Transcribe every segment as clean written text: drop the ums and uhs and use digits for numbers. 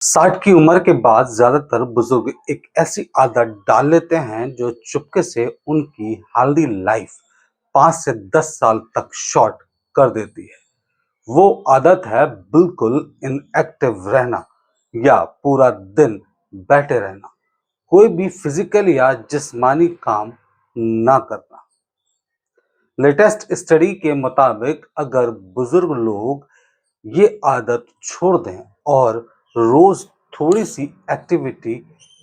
60 की उम्र के बाद ज्यादातर बुजुर्ग एक ऐसी आदत डाल लेते हैं जो चुपके से उनकी हेल्दी लाइफ 5 से 10 साल तक शॉर्ट कर देती है। वो आदत है बिल्कुल इनएक्टिव रहना या पूरा दिन बैठे रहना, कोई भी फिजिकल या जिस्मानी काम ना करना। लेटेस्ट स्टडी के मुताबिक अगर बुजुर्ग लोग ये आदत छोड़ दें और रोज थोड़ी सी एक्टिविटी,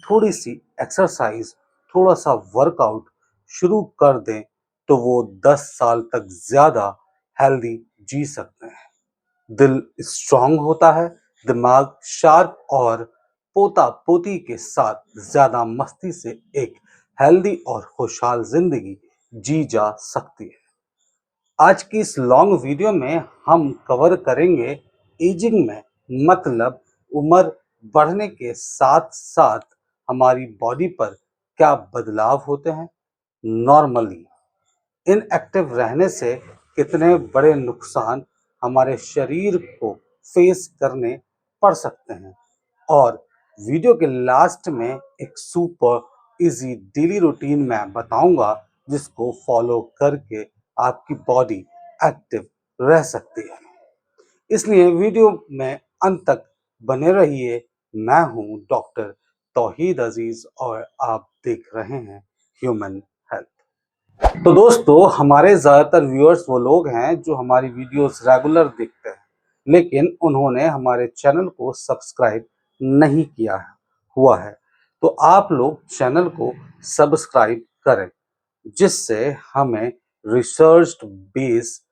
थोड़ी सी एक्सरसाइज, थोड़ा सा वर्कआउट शुरू कर दें तो वो 10 साल तक ज्यादा हेल्दी जी सकते हैं। दिल स्ट्रांग होता है, दिमाग शार्प और पोता पोती के साथ ज्यादा मस्ती से एक हेल्दी और खुशहाल जिंदगी जी जा सकती है। आज की इस लॉन्ग वीडियो में हम कवर करेंगे एजिंग में, मतलब उम्र बढ़ने के साथ साथ हमारी बॉडी पर क्या बदलाव होते हैं। नॉर्मली इनएक्टिव रहने से कितने बड़े नुकसान हमारे शरीर को फेस करने पड़ सकते हैं, और वीडियो के लास्ट में एक सुपर इजी डेली रूटीन मैं बताऊंगा जिसको फॉलो करके आपकी बॉडी एक्टिव रह सकती है। इसलिए वीडियो में अंत तक बने रहिए। मैं हूं डॉक्टर तौहीद अजीज और आप देख रहे हैं ह्यूमन हेल्थ। तो दोस्तों, हमारे ज़्यादातर व्यूअर्स वो लोग हैं जो हमारी वीडियोस रेगुलर देखते हैं, लेकिन उन्होंने हमारे चैनल को सब्सक्राइब नहीं किया हुआ है। तो आप लोग चैनल को सब्सक्राइब करें, जिससे हमें research based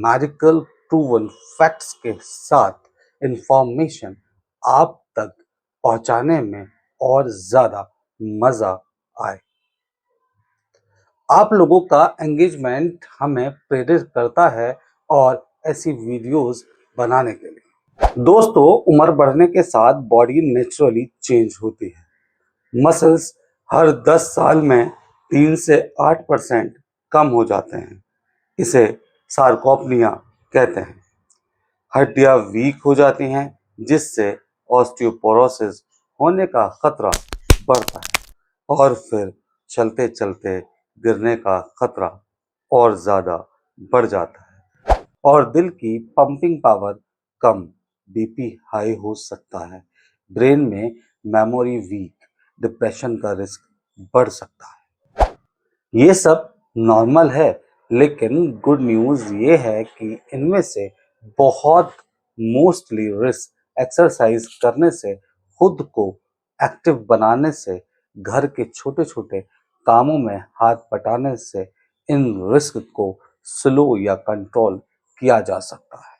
medical proven facts के साथ इंफॉर्मेशन आप तक पहुंचाने में और ज़्यादा मज़ा आए। आप लोगों का एंगेजमेंट हमें प्रेरित करता है और ऐसी वीडियोस बनाने के लिए। दोस्तों, उम्र बढ़ने के साथ बॉडी नेचुरली चेंज होती है। मसल्स हर 10 साल में 3 से 8% कम हो जाते हैं। इसे सार्कोप्निया कहते हैं। हड्डियां वीक हो जाती हैं, जिससे ऑस्टियोपोरोसिस होने का खतरा बढ़ता है और फिर चलते चलते गिरने का खतरा और ज़्यादा बढ़ जाता है, और दिल की पंपिंग पावर कम, बीपी हाई हो सकता है, ब्रेन में मेमोरी वीक, डिप्रेशन का रिस्क बढ़ सकता है। ये सब नॉर्मल है, लेकिन गुड न्यूज़ ये है कि इनमें से बहुत मोस्टली रिस्क एक्सरसाइज करने से, खुद को एक्टिव बनाने से, घर के छोटे छोटे कामों में हाथ बटाने से इन रिस्क को स्लो या कंट्रोल किया जा सकता है।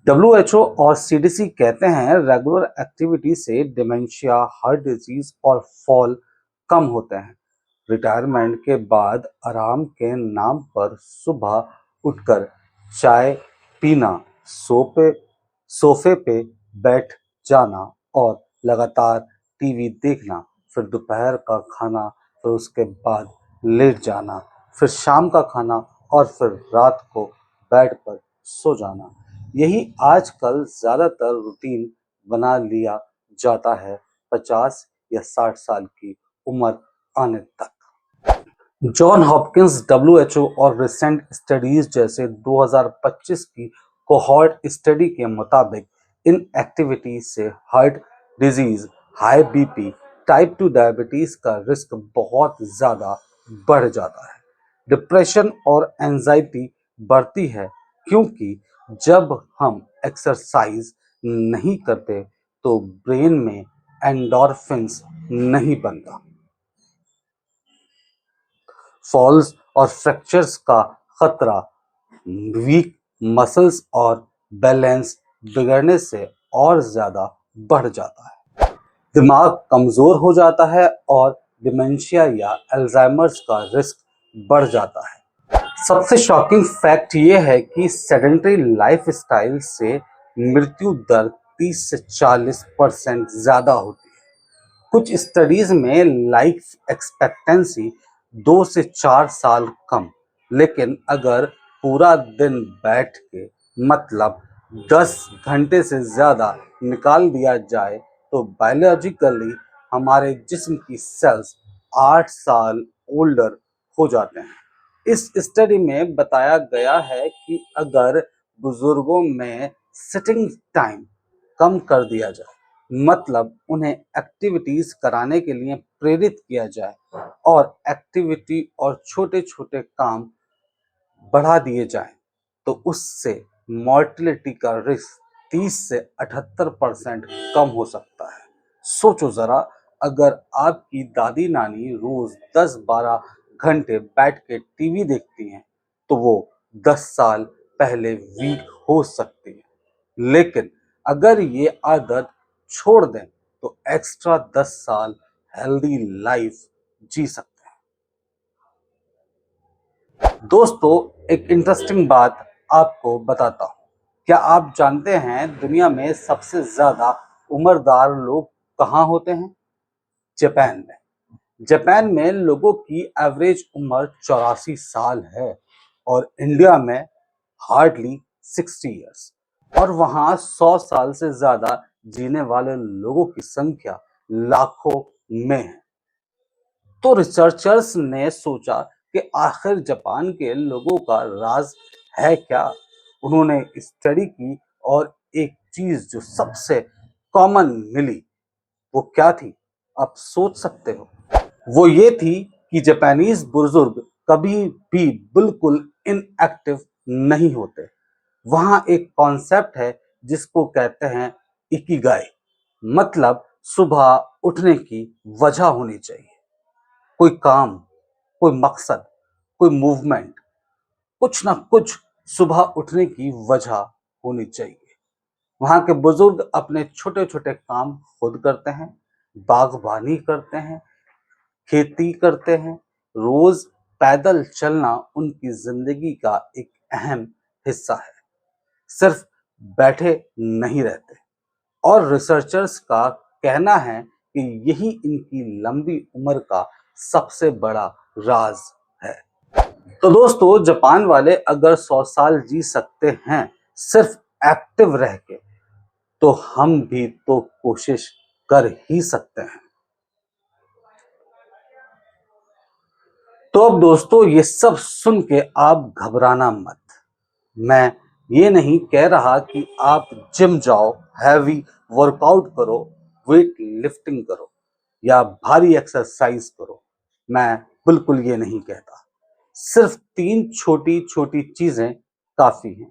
WHO और CDC कहते हैं रेगुलर एक्टिविटी से डिमेंशिया, हार्ट डिजीज और फॉल कम होते हैं। रिटायरमेंट के बाद आराम के नाम पर सुबह उठकर चाय पीना, सोफे पे बैठ जाना और लगातार टीवी देखना, फिर दोपहर का खाना, फिर उसके बाद लेट जाना, फिर शाम का खाना और फिर रात को बेड पर सो जाना, यही आजकल ज़्यादातर रूटीन बना लिया जाता है 50 या 60 साल की उम्र आने तक। जॉन हॉपकिंस, WHO और रिसेंट स्टडीज जैसे 2025 की कोहॉर्ट स्टडी के मुताबिक इन एक्टिविटी से heart disease, high BP, type 2 diabetes का रिस्क बहुत ज़्यादा बढ़ जाता है। डिप्रेशन और एंजाइटी बढ़ती है, क्योंकि जब हम एक्सरसाइज नहीं करते तो ब्रेन में एंडोर्फिन्स नहीं बनता। फॉल्स और फ्रैक्चर्स का खतरा, वीक मसल्स और बैलेंस बिगड़ने से और ज़्यादा बढ़ जाता है। दिमाग कमज़ोर हो जाता है और डिमेंशिया या अल्जाइमर्स का रिस्क बढ़ जाता है। सबसे शॉकिंग फैक्ट ये है कि सेडेंटरी लाइफस्टाइल से मृत्यु दर 30 से 40% ज़्यादा होती है। कुछ स्टडीज में लाइफ एक्सपेक्टेंसी 2 से 4 साल कम, लेकिन अगर पूरा दिन बैठ के, मतलब 10 घंटे से ज़्यादा निकाल दिया जाए तो बायोलॉजिकली हमारे जिस्म की सेल्स 8 साल ओल्डर हो जाते हैं। इस स्टडी में बताया गया है कि अगर बुजुर्गों में सिटिंग टाइम कम कर दिया जाए, मतलब उन्हें एक्टिविटीज कराने के लिए प्रेरित किया जाए और एक्टिविटी और छोटे छोटे काम बढ़ा दिए जाएं, तो उससे मॉर्टेलिटी का रिस्क 30 से 78% कम हो सकता है। सोचो जरा, अगर आपकी दादी नानी रोज 10-12 घंटे बैठ के टीवी देखती हैं, तो वो 10 साल पहले वीक हो सकती है, लेकिन अगर ये आदत छोड़ दें तो एक्स्ट्रा 10 साल हेल्दी लाइफ जी सकते हैं। दोस्तों, एक इंटरेस्टिंग बात आपको बताता हूँ। क्या आप जानते हैं दुनिया में सबसे ज्यादा उम्रदार लोग कहाँ होते हैं? जापान में। जापान में लोगों की एवरेज उम्र 84 साल है और इंडिया में हार्डली 60 इयर्स। और वहाँ 100 साल से ज्यादा जीने वाले लोगों की संख्या लाखों में है। तो रिसर्चर्स ने सोचा कि आखिर जापान के लोगों का राज है क्या। उन्होंने स्टडी की और एक चीज जो सबसे कॉमन मिली, वो क्या थी? आप सोच सकते हो। वो ये थी कि जापानीज बुजुर्ग कभी भी बिल्कुल इनएक्टिव नहीं होते। वहां एक कॉन्सेप्ट है जिसको कहते हैं इकिगाई, मतलब सुबह उठने की वजह होनी चाहिए। कोई काम, कोई मकसद, कोई मूवमेंट, कुछ ना कुछ सुबह उठने की वजह होनी चाहिए। वहां के बुजुर्ग अपने छोटे छोटे काम खुद करते हैं, बागवानी करते हैं, खेती करते हैं। रोज पैदल चलना उनकी जिंदगी का एक अहम हिस्सा है। सिर्फ बैठे नहीं रहते। और रिसर्चर्स का कहना है कि यही इनकी लंबी उम्र का सबसे बड़ा राज है। तो दोस्तों, जापान वाले अगर 100 साल जी सकते हैं सिर्फ एक्टिव रह के, तो हम भी तो कोशिश कर ही सकते हैं। तो अब दोस्तों, ये सब सुन के आप घबराना मत। मैं ये नहीं कह रहा कि आप जिम जाओ, हैवी वर्कआउट करो, वेट लिफ्टिंग करो या भारी एक्सरसाइज करो। मैं बिल्कुल ये नहीं कहता। सिर्फ 3 छोटी छोटी चीजें काफी हैं।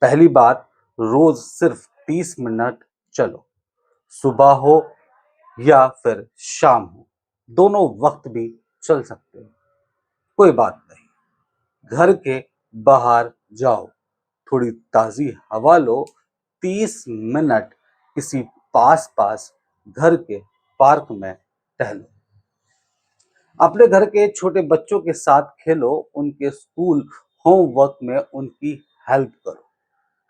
पहली बात, रोज सिर्फ 30 मिनट चलो। सुबह हो या फिर शाम हो, दोनों वक्त भी चल सकते हो, कोई बात नहीं। घर के बाहर जाओ, थोड़ी ताजी हवा लो। 30 मिनट किसी पास पास घर के पार्क में टहलो। अपने घर के छोटे बच्चों के साथ खेलो, उनके स्कूल होमवर्क में उनकी हेल्प करो।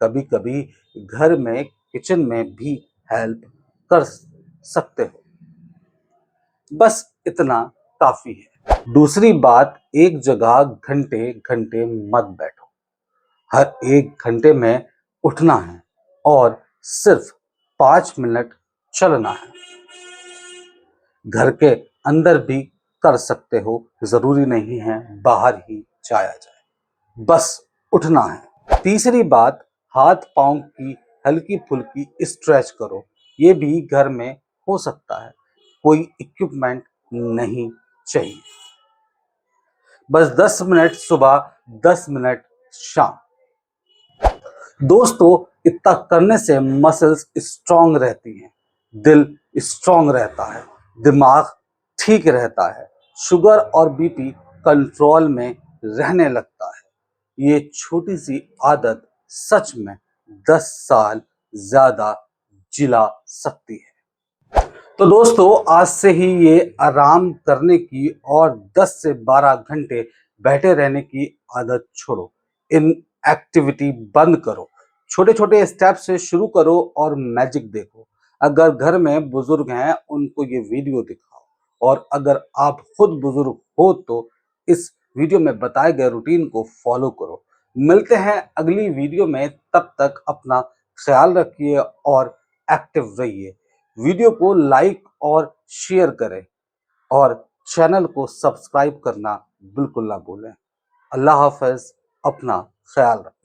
कभी कभी घर में किचन में भी हेल्प कर सकते हो। बस इतना काफी है। दूसरी बात, एक जगह घंटे घंटे मत बैठो। हर 1 घंटे में उठना है और सिर्फ 5 मिनट चलना है। घर के अंदर भी कर सकते हो, जरूरी नहीं है बाहर ही जाया जाए। बस उठना है। तीसरी बात, हाथ पांव की हल्की फुल्की स्ट्रेच करो। ये भी घर में हो सकता है, कोई इक्विपमेंट नहीं चाहिए। बस 10 मिनट सुबह, 10 मिनट शाम। दोस्तों, इतना करने से मसल्स स्ट्रांग रहती हैं, दिल स्ट्रांग रहता है, दिमाग ठीक रहता है, शुगर और बीपी कंट्रोल में रहने लगता है। ये छोटी सी आदत सच में 10 साल ज्यादा जिला सकती है। तो दोस्तों, आज से ही ये आराम करने की और 10 से 12 घंटे बैठे रहने की आदत छोड़ो। इन एक्टिविटी बंद करो। छोटे छोटे स्टेप से शुरू करो और मैजिक देखो। अगर घर में बुजुर्ग हैं, उनको ये वीडियो दिखाओ। और अगर आप खुद बुजुर्ग हो तो इस वीडियो में बताए गए रूटीन को फॉलो करो। मिलते हैं अगली वीडियो में। तब तक अपना ख्याल रखिए और एक्टिव रहिए। वीडियो को लाइक और शेयर करें और चैनल को सब्सक्राइब करना बिल्कुल ना भूलें। अल्लाह हाफ़िज़, अपना ख्याल रखें।